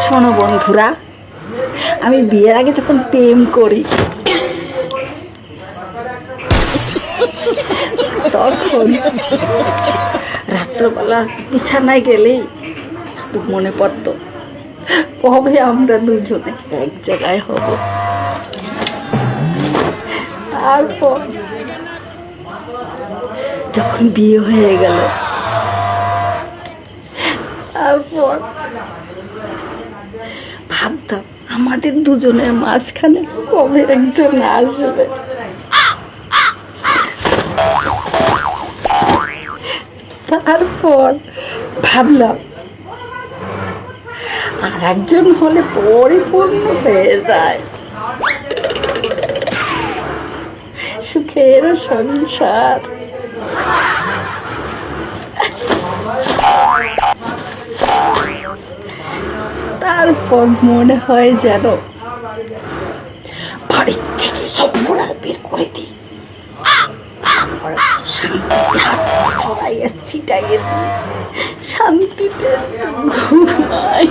শোনো বন্ধুরা, আমি বিয়ের আগে যখন প্রেম করি তখন রাত্রবেলা বিছানায় গেলেই খুব মনে পড়তো কবে আমরা দুজনে এক জায়গায় হব। তারপর যখন বিয়ে হয়ে গেল, তারপর ভাবতাম আমাদের দুজনের মাঝখানে কবে একজন আসবে। তারপর ভাবলাম আর একজন হলে পরিপূর্ণ হয়ে যায় সুখের সংসার। তারপর মনে হয় যেন বাড়ির থেকে সব মোড়া বের করে দিই, শান্তিতে ঘুমায়।